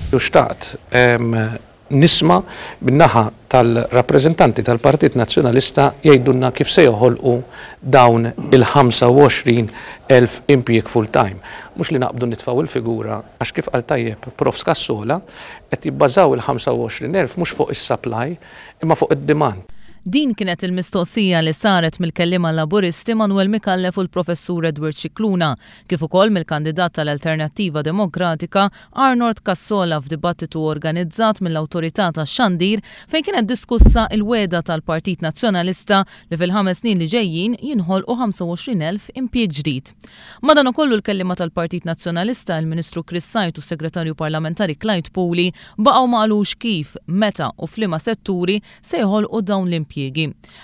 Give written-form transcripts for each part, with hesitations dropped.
Xtaqt nisma bin-naħa tal-rappreżentanti tal-Partit Nazzjonalista jgħidulna kif se joħolqu dawn il-25,000 impjieg full-time. Mhux li naqbdu nitfgħu il-figura għax kif qal tajjeb Prof Skassola qed jibbażaw il-25,000 mhux fuq is-supply imma fuq id-demand. Din kienet il-mistoqsija li saret mill-kellima laburisti Manuel Mikallef u l-professur Edward Cicluna, kif ukoll mill-kandidat tal-Alternattiva Demokratika Arnold Kassola f'dibattitu organizzat mill-Awtorità tax-Xandir fejn kienet diskussa il-weda tal-Partit Nazzjonalista li fil-5 snin li ġejjin jinħolqu 25,000 impjieg ġdid. Madankollu l-kellima tal-Partit Nazzjonalista il-Ministru Chris Sajt u s-Segretarju Parlamentari Clyde Pawley baqgħu maqalux kif, meta u f'liema setturi se jħolqu dawn l-impjiegi.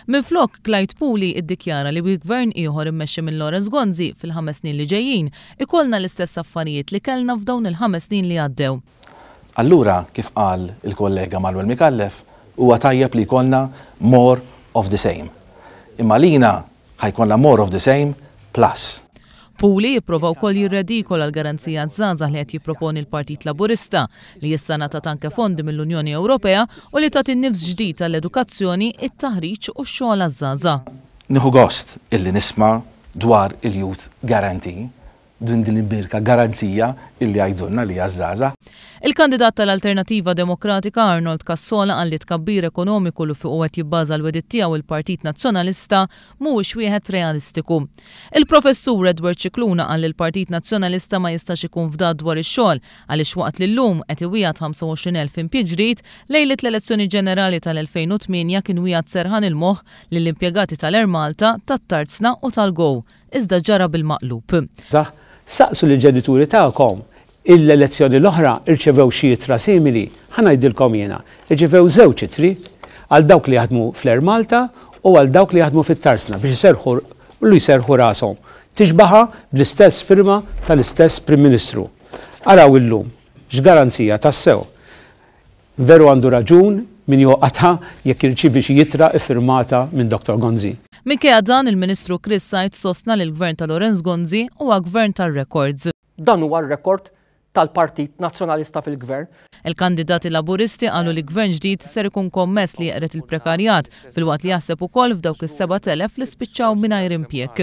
Minflok Clyde Pawley iddikjara li gvern ieħor immexxi minn Lawrence Gonzi fil-5 snin li ġejjin ikollna l-istess affarijiet li kellna f'dawn il-5 snin li għaddew. Allura kif qal il-kollega Manuel Mikallef huwa tajjeb li jkollna more of the same. Imma lina ħajkollna more of the same plus. Pawley jipprova wkoll jirredikola l-garanzija żgħażagħ li qed jipproponi l-Partit Laburista li issa ngħatat anke fondi mill-Unjoni Ewropea u li tagħti nnifs ġdid tal-edukazzjoni, it-taħriġ u x-xogħol għaż-żgħażagħ. Nieħu gost illi nisma' dwar il-Youth Guarantee, din il-birka garanzija illi għajdunna li għaż-żgħażagħ. Il-kandidat tal-Alternattiva Demokratika Arnold Kassola qal li tkabbir ekonomiku li fuq qed jibbaża l-wedit tiegħu il-Partit Nazzjonalista mhuwiex wieħed realistiku. Il-professur Edward Cicluna qal li l-Partit Nazzjonalista ma jistax ikun fdat dwar ix-xogħol għaliex waqt li llum qed iwiegħed 25,000 impjieg ġdid lejlet l-elezzjoni ġenerali tal-2008 kien wieħed serħan il-moħħ lill-impjegati tal-Air Malta, tat-Tarzna u tal-Go. Iżda ġara bil-maqlub. Saqsu l-ġenituri tagħkom l-elezzjoni l-oħra irċevew xi jitra simili, ħanajdilkom jiena, irċevew żewġ itri għal dawk li jaħdmu fl-Air Malta u għal dawk li jaħdmu fit-Tarzna biex jserħu rashom. Tixbaħa bl-istess firma tal-istess Prim Ministru. Araw illum, x'garanzija tassew. Veru għandu raġun min joqgħodha jekk irċievi xi jitra iffirmata minn Dr. Gonzi. Minkejja dan il-Ministru Chris Sajt sostna li l-Gvern ta' Lawrence Gonzi huwa gvern tar-records. Dan huwa r-rekord tal-Partit Nazzjonalista fil-Gvern. Il-kandidati laburisti qalu li gvern ġdid ser ikun kommess li jaqret il-prekarjat fil-waqt li jaħseb ukoll f'dawk is-7,000 li spiċċaw mingħajr impjieg.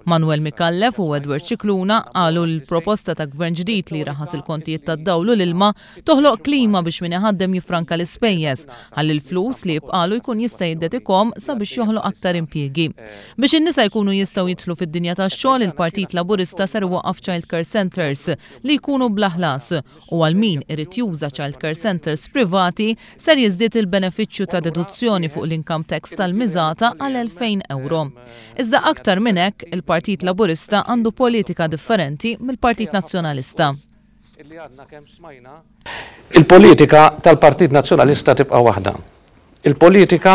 Manuel Mikallef u Edward Cicluna qalu l-proposta ta' gvern ġdid li raħas il-kontijiet tad-dawl u l-ilma toħloq klima biex min iħaddem jiffranka l-ispejjeż ħalli l-flus li jibqalu jkun jista' jiddetikhom sabiex joħloq aktar impjiegi. Biex in-nisa jkunu jistgħu jidħlu fid-dinja tax-xogħol, il-Partit Laburista ser iwaqqaf child care centers li jkunu bla ħlas u għal min irid juża child care centers privati ser jiżdied il-benefiċċju ta' deduzzjoni fuq l-income tax tal-miżata għal 2,000 euro. Iżda aktar minn hekk, il-Partit Laburista għandu politika differenti mill-Partit Nazzjonalista. Il-politika tal-Partit Nazzjonalista tibqa' waħda. Il-politika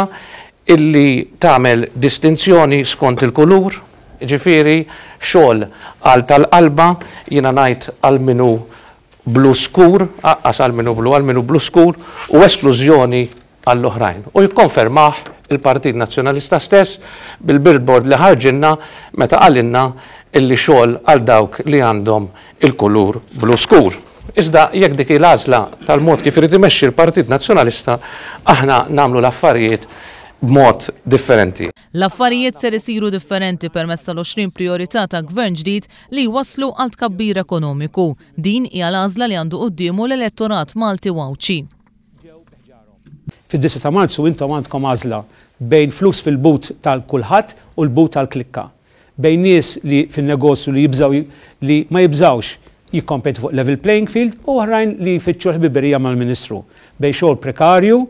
illi tagħmel distinzjoni skont il-kulur, ġifieri xogħol għal tal-qalba jiena ngħid għal minu blu skur, aqqas għal minu blu skur u esklużjoni għall-oħrajn. U jikkonfermaħ il-Partit Nazzjonalista stess bil-billboard li ħarġinna meta qalilna illi xogħol għal dawk li għandhom il-kulur blu skur. Iżda jekk dik il-għażla tal-mod kif irid imexxi l-Partit Nazzjonalista, aħna nagħmlu l-affarijiet b'mod differenti. L-affarijiet ser isiru differenti permezz tal-20 priorità ta' gvern ġdid li waslu għal tkabbir ekonomiku. Din hija l-għażla li għandu qudiemu l-elettorat Malti wawċi. Fid-9 ta' Marzu intom għandkom għażla bejn flus fil-but tal-kulħadd u l-but tal-klikka. Bejn nies li fin-negozju li jibżaw li ma jibżawx jikkompetu fuq level playing field u oħrajn li jfittxu l-ħbiberija mal-Ministru. Bejn xogħol prekarju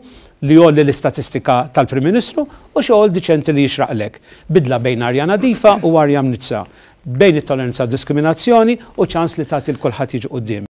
li jolli l-istatistika tal-Prim Ministru u xogħol diċenti li jixraqlek. Bidla bejn arja nadifa u arja mnitsa. Bejn it-toleranza u diskriminazzjoni u ċans li tagħti l-kulħadd jiġi quddiem.